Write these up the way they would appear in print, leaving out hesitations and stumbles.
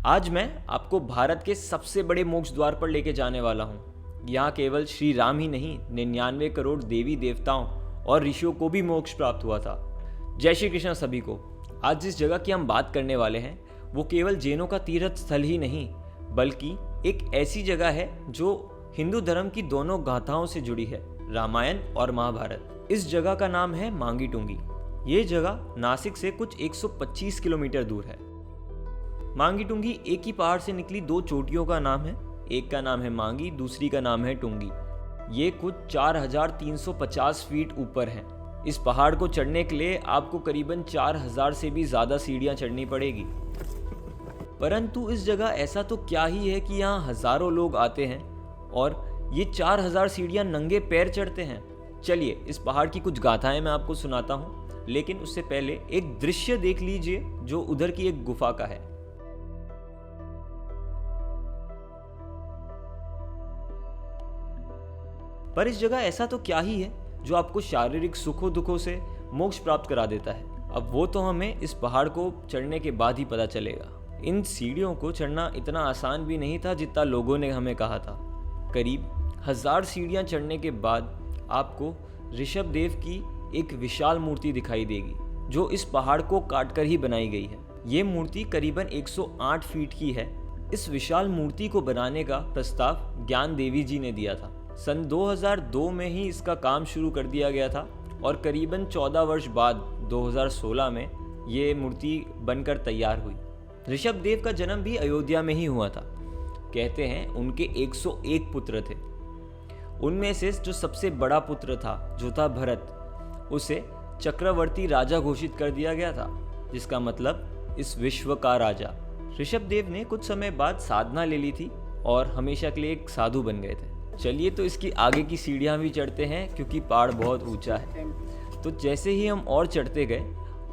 आज मैं आपको भारत के सबसे बड़े मोक्ष द्वार पर लेके जाने वाला हूँ। यहाँ केवल श्री राम ही नहीं, 99 करोड़ देवी देवताओं और ऋषियों को भी मोक्ष प्राप्त हुआ था। जय श्री कृष्ण सभी को। आज जिस जगह की हम बात करने वाले हैं वो केवल जैनों का तीर्थ स्थल ही नहीं, बल्कि एक ऐसी जगह है जो हिंदू धर्म की दोनों गाथाओं से जुड़ी है, रामायण और महाभारत। इस जगह का नाम है मांगी टुंगी। ये जगह नासिक से कुछ 125 किलोमीटर दूर है। मांगी टुंगी एक ही पहाड़ से निकली दो चोटियों का नाम है। एक का नाम है मांगी, दूसरी का नाम है टुंगी। ये कुछ 4350 फीट ऊपर है। इस पहाड़ को चढ़ने के लिए आपको करीबन 4000 से भी ज़्यादा सीढ़ियाँ चढ़नी पड़ेगी। परंतु इस जगह ऐसा तो क्या ही है कि यहाँ हज़ारों लोग आते हैं और ये 4000 सीढ़ियाँ नंगे पैर चढ़ते हैं। चलिए इस पहाड़ की कुछ गाथाएं मैं आपको सुनाता हूँ, लेकिन उससे पहले एक दृश्य देख लीजिए जो उधर की एक गुफा का है। पर इस जगह ऐसा तो क्या ही है जो आपको शारीरिक सुखों दुखों से मोक्ष प्राप्त करा देता है। अब वो तो हमें इस पहाड़ को चढ़ने के बाद ही पता चलेगा। इन सीढ़ियों को चढ़ना इतना आसान भी नहीं था जितना लोगों ने हमें कहा था। करीब 1000 सीढ़ियाँ चढ़ने के बाद आपको ऋषभ देव की एक विशाल मूर्ति दिखाई देगी जो इस पहाड़ को काटकर ही बनाई गई है। ये मूर्ति करीबन 108 फीट की है। इस विशाल मूर्ति को बनाने का प्रस्ताव ज्ञान देवी जी ने दिया था। सन 2002 में ही इसका काम शुरू कर दिया गया था और करीबन 14 वर्ष बाद 2016 में ये मूर्ति बनकर तैयार हुई। ऋषभ देव का जन्म भी अयोध्या में ही हुआ था। कहते हैं उनके 101 पुत्र थे। उनमें से जो सबसे बड़ा पुत्र था, जो था भरत, उसे चक्रवर्ती राजा घोषित कर दिया गया था, जिसका मतलब इस विश्व का राजा। ऋषभ देव ने कुछ समय बाद साधना ले ली थी और हमेशा के लिए एक साधु बन गए थे। चलिए तो इसकी आगे की सीढ़ियाँ भी चढ़ते हैं क्योंकि पहाड़ बहुत ऊंचा है। तो जैसे ही हम और चढ़ते गए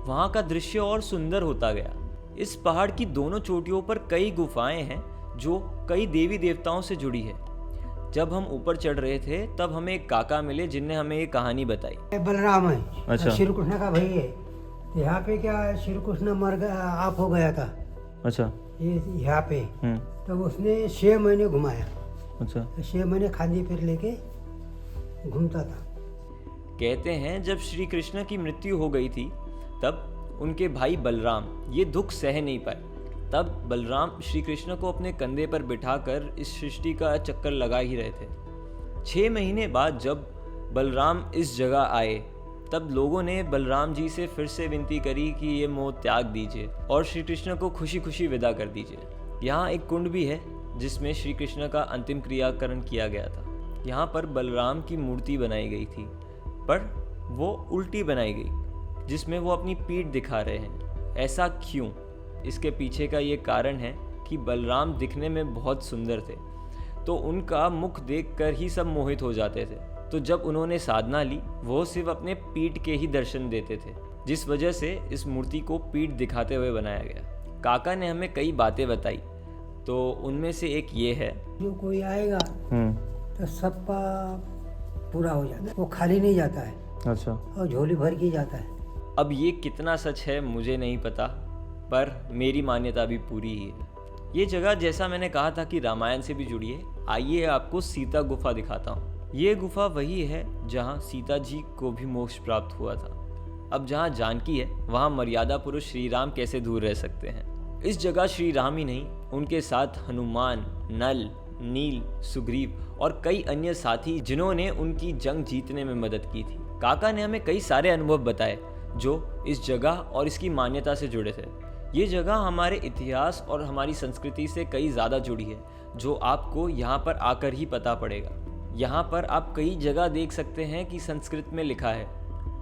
वहाँ का दृश्य और सुंदर होता गया। इस पहाड़ की दोनों चोटियों पर कई गुफाएं हैं जो कई देवी देवताओं से जुड़ी है। जब हम ऊपर चढ़ रहे थे तब हमें एक काका मिले जिनने हमें ये कहानी बताई। बलराम है, अच्छा। श्री कृष्ण का भाई है। यहाँ पे क्या श्री कृष्ण मर गया, आप हो गया था। अच्छा। ये यहाँ पे तब उसने 6 महीने घुमाया। अच्छा। 6 महीने खाली पैर लेके घूमता था। कहते हैं जब श्री कृष्ण की मृत्यु हो गई थी तब उनके भाई बलराम ये दुख सह नहीं पाए। तब बलराम श्री कृष्ण को अपने कंधे पर बिठाकर इस सृष्टि का चक्कर लगा ही रहे थे। 6 महीने बाद जब बलराम इस जगह आए तब लोगों ने बलराम जी से फिर से विनती करी कि ये मोह त्याग दीजिए और श्री कृष्ण को खुशी खुशी विदा कर दीजिए। यहाँ एक कुंड भी है जिसमें श्री कृष्ण का अंतिम क्रियाकरण किया गया था। यहाँ पर बलराम की मूर्ति बनाई गई थी, पर वो उल्टी बनाई गई जिसमें वो अपनी पीठ दिखा रहे हैं। ऐसा क्यों? इसके पीछे का ये कारण है कि बलराम दिखने में बहुत सुंदर थे, तो उनका मुख देखकर ही सब मोहित हो जाते थे। तो जब उन्होंने साधना ली वो सिर्फ अपने पीठ के ही दर्शन देते थे, जिस वजह से इस मूर्ति को पीठ दिखाते हुए बनाया गया। काका ने हमें कई बातें बताई, तो उनमें से एक ये है, जो कोई आएगा तो सबका पूरा हो जाता है, वो खाली नहीं जाता है। अच्छा। और झोली भर के जाता है। अब ये कितना सच है मुझे नहीं पता, पर मेरी मान्यता भी पूरी ही है। ये जगह जैसा मैंने कहा था कि रामायण से भी जुड़ी है। आइए आपको सीता गुफा दिखाता हूँ। ये गुफा वही है जहाँ सीता जी को भी मोक्ष प्राप्त हुआ था। अब जहाँ जानकी है वहाँ मर्यादा पुरुष श्री राम कैसे दूर रह सकते हैं। इस जगह श्री राम ही नहीं, उनके साथ हनुमान, नल, नील, सुग्रीव और कई अन्य साथी जिन्होंने उनकी जंग जीतने में मदद की थी। काका ने हमें कई सारे अनुभव बताए जो इस जगह और इसकी मान्यता से जुड़े थे। ये जगह हमारे इतिहास और हमारी संस्कृति से कई ज़्यादा जुड़ी है, जो आपको यहाँ पर आकर ही पता पड़ेगा। यहाँ पर आप कई जगह देख सकते हैं कि संस्कृत में लिखा है,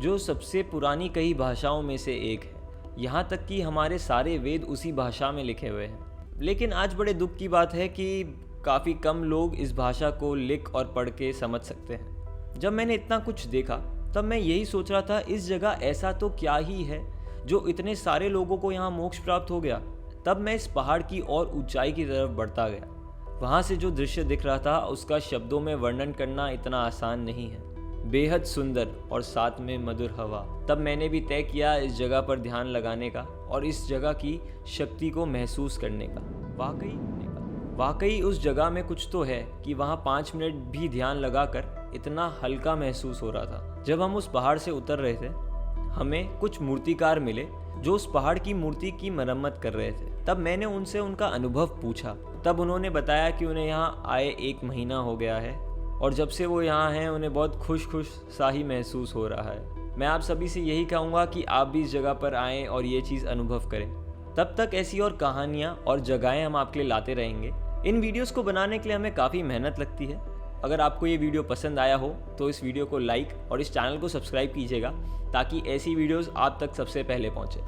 जो सबसे पुरानी कई भाषाओं में से एक है। यहाँ तक कि हमारे सारे वेद उसी भाषा में लिखे हुए हैं। लेकिन आज बड़े दुख की बात है कि काफ़ी कम लोग इस भाषा को लिख और पढ़ के समझ सकते हैं। जब मैंने इतना कुछ देखा तब मैं यही सोच रहा था, इस जगह ऐसा तो क्या ही है जो इतने सारे लोगों को यहाँ मोक्ष प्राप्त हो गया। तब मैं इस पहाड़ की और ऊंचाई की तरफ बढ़ता गया। वहाँ से जो दृश्य दिख रहा था उसका शब्दों में वर्णन करना इतना आसान नहीं है। बेहद सुंदर और साथ में मधुर हवा। तब मैंने भी तय किया इस जगह पर ध्यान लगाने का और इस जगह की शक्ति को महसूस करने का। वाकई उस जगह में कुछ तो है कि वहाँ 5 मिनट भी ध्यान लगाकर इतना हल्का महसूस हो रहा था। जब हम उस पहाड़ से उतर रहे थे, हमें कुछ मूर्तिकार मिले जो उस पहाड़ की मूर्ति की मरम्मत कर रहे थे। तब मैंने उनसे उनका अनुभव पूछा। तब उन्होंने बताया कि उन्हें यहाँ आए 1 महीना हो गया है और जब से वो यहाँ हैं उन्हें बहुत खुश सा ही महसूस हो रहा है। मैं आप सभी से यही कहूँगा कि आप भी इस जगह पर आएँ और ये चीज़ अनुभव करें। तब तक ऐसी और कहानियाँ और जगहें हम आपके लिए लाते रहेंगे। इन वीडियोस को बनाने के लिए हमें काफ़ी मेहनत लगती है। अगर आपको ये वीडियो पसंद आया हो तो इस वीडियो को लाइक और इस चैनल को सब्सक्राइब कीजिएगा ताकि ऐसी वीडियोस आप तक सबसे पहले पहुँचे।